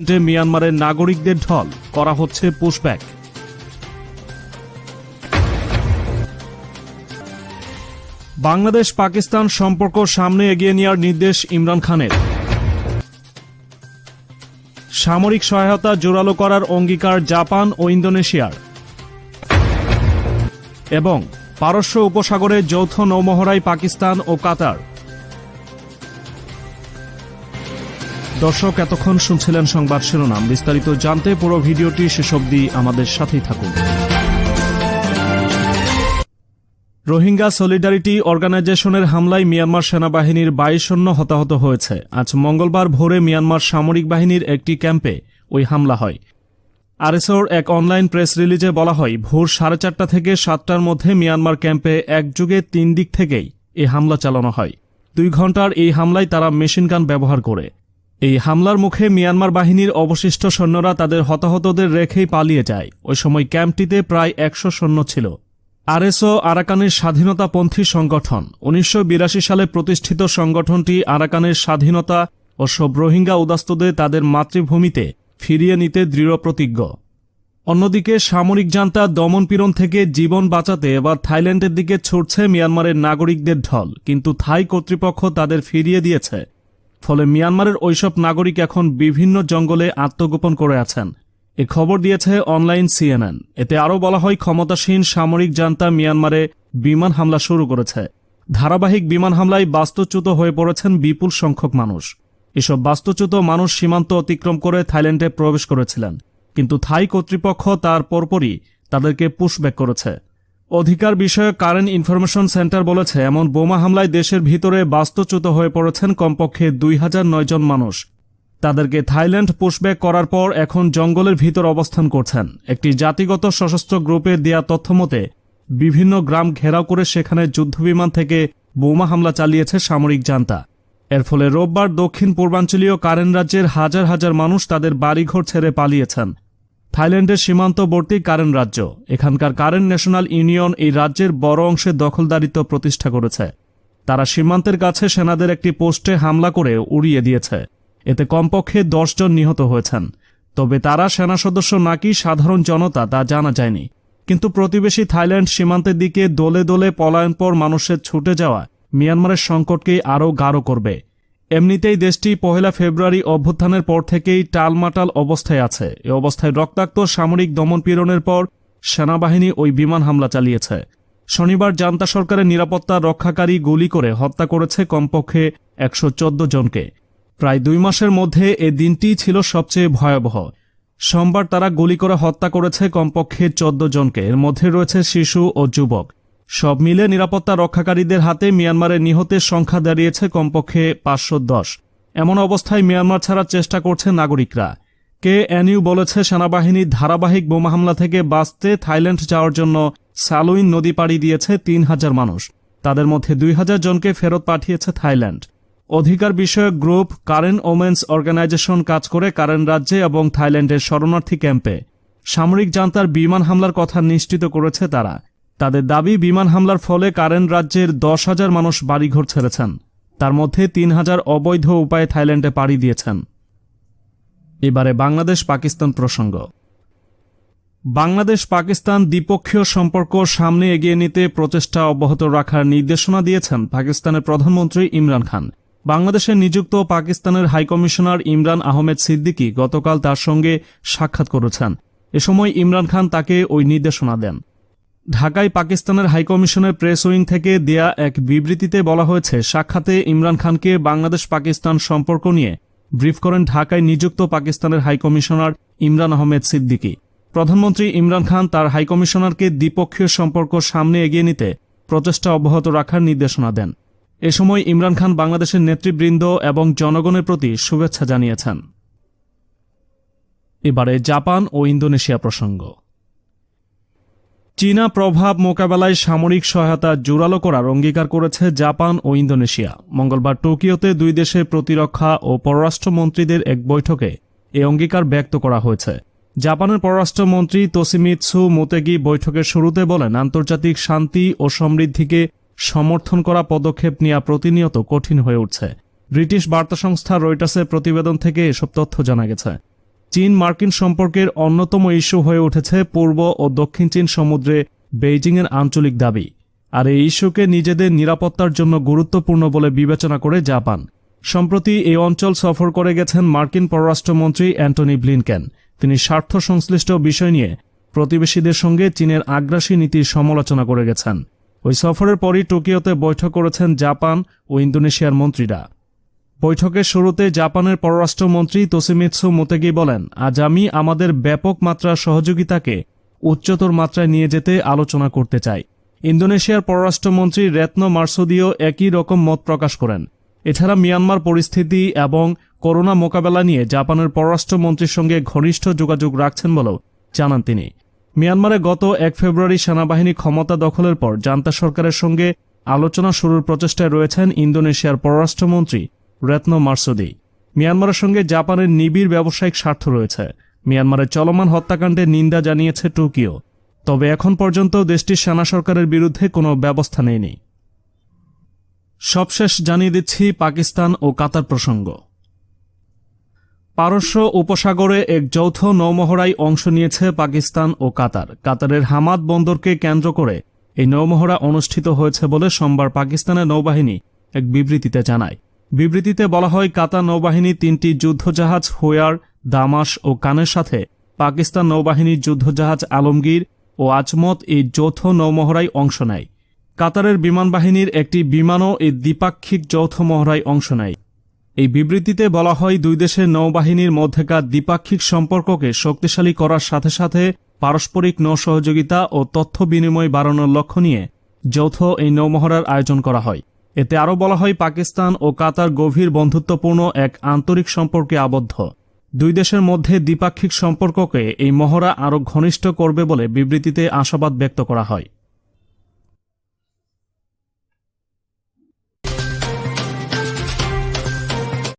মিয়ানমারের নাগরিকদের ঢল করা হচ্ছে পুশব্যাক। বাংলাদেশ পাকিস্তান সম্পর্ক সামনে এগিয়ে নেওয়ার নির্দেশ ইমরান খানের। সামরিক সহায়তা জোরালো করার অঙ্গীকার জাপান ও ইন্দোনেশিয়ার। এবং পারস্য উপসাগরে যৌথ নৌমহড়ায় পাকিস্তান ও কাতার। দর্শক, এতক্ষণ শুনছিলেন সংবাদ শিরোনাম। বিস্তারিত জানতে পুরো ভিডিওটি শেষ অবধি আমাদের সাথেই থাকুন। রোহিঙ্গা সলিডারিটি অর্গানাইজেশনের হামলায় মিয়ানমার সেনাবাহিনীর 22 সৈন্য হতাহত হয়েছে। আজ মঙ্গলবার ভোরে মিয়ানমার সামরিক বাহিনীর একটি ক্যাম্পে ওই হামলা হয়। আরএসওর এক অনলাইন প্রেস রিলিজে বলা হয়, ভোর 4:30 থেকে 7টার মধ্যে মিয়ানমার ক্যাম্পে একযোগে 3 দিক থেকেই এই হামলা চালানো হয়। 2 ঘণ্টার এই হামলায় তারা মেশিনগান ব্যবহার করে। এই হামলার মুখে মিয়ানমার বাহিনীর অবশিষ্ট সৈন্যরা তাদের হতাহতদের রেখেই পালিয়ে যায়। ওই সময় ক্যাম্পটিতে প্রায় 100 সৈন্য ছিল। আরএসও আরাকানের স্বাধীনতাপন্থী সংগঠন। 1982 সালে প্রতিষ্ঠিত সংগঠনটি আরাকানের স্বাধীনতা ও সব রোহিঙ্গা উদাস্তদের তাদের মাতৃভূমিতে ফিরিয়ে নিতে দৃঢ় প্রতিজ্ঞ। অন্যদিকে সামরিক জান্তা দমনপীড়ন থেকে জীবন বাঁচাতে এবার থাইল্যান্ডের দিকে ছুটছে মিয়ানমারের নাগরিকদের ঢল, কিন্তু থাই কর্তৃপক্ষ তাদের ফিরিয়ে দিয়েছে। ফলে মিয়ানমারের ওইসব নাগরিক এখন বিভিন্ন জঙ্গলে আত্মগোপন করে আছেন। এ খবর দিয়েছে অনলাইন সিএনএন। এতে আরও বলা হয়, ক্ষমতাসীন সামরিক জান্তা মিয়ানমারে বিমান হামলা শুরু করেছে। ধারাবাহিক বিমান হামলায় বাস্তুচ্যুত হয়ে পড়েছেন বিপুল সংখ্যক মানুষ। এসব বাস্তুচ্যুত মানুষ সীমান্ত অতিক্রম করে থাইল্যান্ডে প্রবেশ করেছিলেন, কিন্তু থাই কর্তৃপক্ষ তার পরপরই তাদেরকে পুশব্যাক করেছে। অধিকার বিষয়ক কারেন্ট ইনফরমেশন সেন্টার বলেছে, এমন বোমা হামলায় দেশের ভিতরে বাস্তুচ্যুত হয়ে পড়েছেন কমপক্ষে 2009 জন মানুষ। তাদেরকে থাইল্যান্ড পুশব্যাক করার পর এখন জঙ্গলের ভিতর অবস্থান করছেন। একটি জাতিগত সশস্ত্র গ্রুপের দেয়া তথ্যমতে বিভিন্ন গ্রাম ঘেরাও করে সেখানে যুদ্ধবিমান থেকে বোমা হামলা চালিয়েছে সামরিক জান্তা। এর ফলে রোববার দক্ষিণ পূর্বাঞ্চলীয় কারেন রাজ্যের হাজার হাজার মানুষ তাদের বাড়িঘর ছেড়ে পালিয়েছেন। থাইল্যান্ডের সীমান্তবর্তী কারেন রাজ্য, এখানকার কারেন ন্যাশনাল ইউনিয়ন এই রাজ্যের বড় অংশে দখলদারিত্ব প্রতিষ্ঠা করেছে। তারা সীমান্তের কাছে সেনাদের একটি পোস্টে হামলা করে উড়িয়ে দিয়েছে। এতে কমপক্ষে 10 জন নিহত হয়েছেন। তবে তারা সেনা সদস্য নাকি সাধারণ জনতা তা জানা যায়নি। কিন্তু প্রতিবেশী থাইল্যান্ড সীমান্তের দিকে দলে দলে পলায়নপর মানুষের ছুটে যাওয়া মিয়ানমারের সংকটকে আরও গাঢ় করবে। এমনিতেই দেশটি 1 ফেব্রুয়ারি অভ্যুত্থানের পর থেকেই টালমাটাল অবস্থায় আছে। এ অবস্থায় রক্তাক্ত সামরিক দমনপীড়নের পর সেনাবাহিনী ওই বিমান হামলা চালিয়েছে। শনিবার জান্তা সরকারের নিরাপত্তা রক্ষাকারী গুলি করে হত্যা করেছে কমপক্ষে 114 জনকে। প্রায় 2 মাসের মধ্যে এ দিনটিই ছিল সবচেয়ে ভয়াবহ। সোমবার তারা গুলি করে হত্যা করেছে কমপক্ষে 14 জনকে। এর মধ্যে রয়েছে শিশু ও যুবক। সব মিলে নিরাপত্তা রক্ষাকারীদের হাতে মিয়ানমারের নিহতের সংখ্যা দাঁড়িয়েছে কমপক্ষে 510। এমন অবস্থায় মিয়ানমার ছাড়ার চেষ্টা করছে নাগরিকরা। কেএনইউ বলেছে, সেনাবাহিনীর ধারাবাহিক বোমা হামলা থেকে বাঁচতে থাইল্যান্ড যাওয়ার জন্য সালুইন নদী পাড়ি দিয়েছে 3000 মানুষ। তাদের মধ্যে 2000 জনকে ফেরত পাঠিয়েছে থাইল্যান্ড। অধিকার বিষয়ক গ্রুপ কারেন ওমেন্স অর্গানাইজেশন কাজ করে কারেন রাজ্যে এবং থাইল্যান্ডের শরণার্থী ক্যাম্পে। সামরিক জান্তার বিমান হামলার কথা নিশ্চিত করেছে তারা। তাদের দাবি, বিমান হামলার ফলে কারেন রাজ্যের 10,000 মানুষ বাড়িঘর ছেড়েছেন। তার মধ্যে 3000 অবৈধ উপায়ে থাইল্যান্ডে পাড়ি দিয়েছেন। এবারে বাংলাদেশ পাকিস্তান প্রসঙ্গ। বাংলাদেশ পাকিস্তান দ্বিপক্ষীয় সম্পর্ক সামনে এগিয়ে নিতে প্রচেষ্টা অব্যাহত রাখার নির্দেশনা দিয়েছেন পাকিস্তানের প্রধানমন্ত্রী ইমরান খান। বাংলাদেশে নিযুক্ত পাকিস্তানের হাইকমিশনার ইমরান আহমেদ সিদ্দিকী গতকাল তার সঙ্গে সাক্ষাৎ করেছেন। এ সময় ইমরান খান তাকে ওই নির্দেশনা দেন। ঢাকায় পাকিস্তানের হাইকমিশনের প্রেস উইং থেকে দেয়া এক বিবৃতিতে বলা হয়েছে, সাক্ষাতে ইমরান খানকে বাংলাদেশ পাকিস্তান সম্পর্ক নিয়ে ব্রিফ করেন ঢাকায় নিযুক্ত পাকিস্তানের হাইকমিশনার ইমরান আহমেদ সিদ্দিকী। প্রধানমন্ত্রী ইমরান খান তার হাইকমিশনারকে দ্বিপক্ষীয় সম্পর্ক সামনে এগিয়ে নিতে প্রচেষ্টা অব্যাহত রাখার নির্দেশনা দেন। এ সময় ইমরান খান বাংলাদেশের নেতৃবৃন্দ এবং জনগণের প্রতি শুভেচ্ছা জানিয়েছেন। এবারে জাপান ও ইন্দোনেশিয়া প্রসঙ্গ। চীনা প্রভাব মোকাবেলায় সামরিক সহায়তা জোরালো করার অঙ্গীকার করেছে জাপান ও ইন্দোনেশিয়া। মঙ্গলবার টোকিওতে 2 দেশের প্রতিরক্ষা ও পররাষ্ট্রমন্ত্রীদের এক বৈঠকে এ অঙ্গীকার ব্যক্ত করা হয়েছে। জাপানের পররাষ্ট্রমন্ত্রী তোশিমিৎসু মোতেগি বৈঠকের শুরুতে বলেন, আন্তর্জাতিক শান্তি ও সমৃদ্ধিকে সমর্থন করা পদক্ষেপ নেওয়া প্রতিনিয়ত কঠিন হয়ে উঠছে। ব্রিটিশ বার্তা সংস্থা রয়টার্সের প্রতিবেদন থেকে এসব তথ্য জানা গেছে। চীন মার্কিন সম্পর্কের অন্যতম ইস্যু হয়ে উঠেছে পূর্ব ও দক্ষিণ চীন সমুদ্রে বেইজিংয়ের আঞ্চলিক দাবি, আর এই ইস্যুকে নিজেদের নিরাপত্তার জন্য গুরুত্বপূর্ণ বলে বিবেচনা করে জাপান। সম্প্রতি এই অঞ্চল সফর করে গেছেন মার্কিন পররাষ্ট্রমন্ত্রী অ্যান্টনি ব্লিনকেন। তিনি স্বার্থ সংশ্লিষ্ট বিষয় নিয়ে প্রতিবেশীদের সঙ্গে চীনের আগ্রাসী নীতির সমালোচনা করে গেছেন। ওই সফরের পরই টোকিওতে বৈঠক করেছেন জাপান ও ইন্দোনেশিয়ার মন্ত্রীরা। বৈঠকের শুরুতে জাপানের পররাষ্ট্রমন্ত্রী তোশিমিৎসু মোতেগি বলেন, আজ আমি আমাদের ব্যাপক মাত্রার সহযোগিতাকে উচ্চতর মাত্রায় নিয়ে যেতে আলোচনা করতে চাই। ইন্দোনেশিয়ার পররাষ্ট্রমন্ত্রী রেতনো মারসুদিও একই রকম মত প্রকাশ করেন। এছাড়া মিয়ানমার পরিস্থিতি এবং করোনা মোকাবেলা নিয়ে জাপানের পররাষ্ট্রমন্ত্রীর সঙ্গে ঘনিষ্ঠ যোগাযোগ রাখছেন বলেও জানান তিনি। মিয়ানমারে গত 1 ফেব্রুয়ারি সেনাবাহিনী ক্ষমতা দখলের পর জান্তা সরকারের সঙ্গে আলোচনা শুরুর প্রচেষ্টায় রয়েছেন ইন্দোনেশিয়ার পররাষ্ট্রমন্ত্রী রেতনো মারসুদি। মিয়ানমারের সঙ্গে জাপানের নিবিড় ব্যবসায়িক স্বার্থ রয়েছে। মিয়ানমারের চলমান হত্যাকাণ্ডের নিন্দা জানিয়েছে টোকিও, তবে এখন পর্যন্ত দেশটির সেনা সরকারের বিরুদ্ধে কোনো ব্যবস্থা নেয়নি। সবশেষ জানিয়ে দিচ্ছি পাকিস্তান ও কাতার প্রসঙ্গ। পারস্য উপসাগরে এক যৌথ নৌমহড়ায় অংশ নিয়েছে পাকিস্তান ও কাতার। কাতারের হামাদ বন্দরকে কেন্দ্র করে এই নৌমহড়া অনুষ্ঠিত হয়েছে বলে সোমবার পাকিস্তানের নৌবাহিনী এক বিবৃতিতে জানায়। বিবৃতিতে বলা হয়, কাতার নৌবাহিনী 3টি যুদ্ধজাহাজ হোয়ার, দামাস ও কানের সাথে পাকিস্তান নৌবাহিনীর যুদ্ধজাহাজ আলমগীর ও আজমত এই যৌথ নৌমহড়ায় অংশ নেয়। কাতারের বিমান বাহিনীর একটি বিমানও এই দ্বিপাক্ষিক যৌথ মহড়ায় অংশ নেয়। এই বিবৃতিতে বলা হয়, দুই দেশের নৌবাহিনীর মধ্যকার দ্বিপাক্ষিক সম্পর্ককে শক্তিশালী করার সাথে সাথে পারস্পরিক নৌ সহযোগিতা ও তথ্য বিনিময় বাড়ানোর লক্ষ্য নিয়ে যৌথ এই নৌমহড়ার আয়োজন করা হয়। এতে আরও বলা হয়, পাকিস্তান ও কাতার গভীর বন্ধুত্বপূর্ণ এক আন্তরিক সম্পর্কে আবদ্ধ। দুই দেশের মধ্যে দ্বিপাক্ষিক সম্পর্ককে এই মহড়া আরও ঘনিষ্ঠ করবে বলে বিবৃতিতে আশাবাদ ব্যক্ত করা হয়।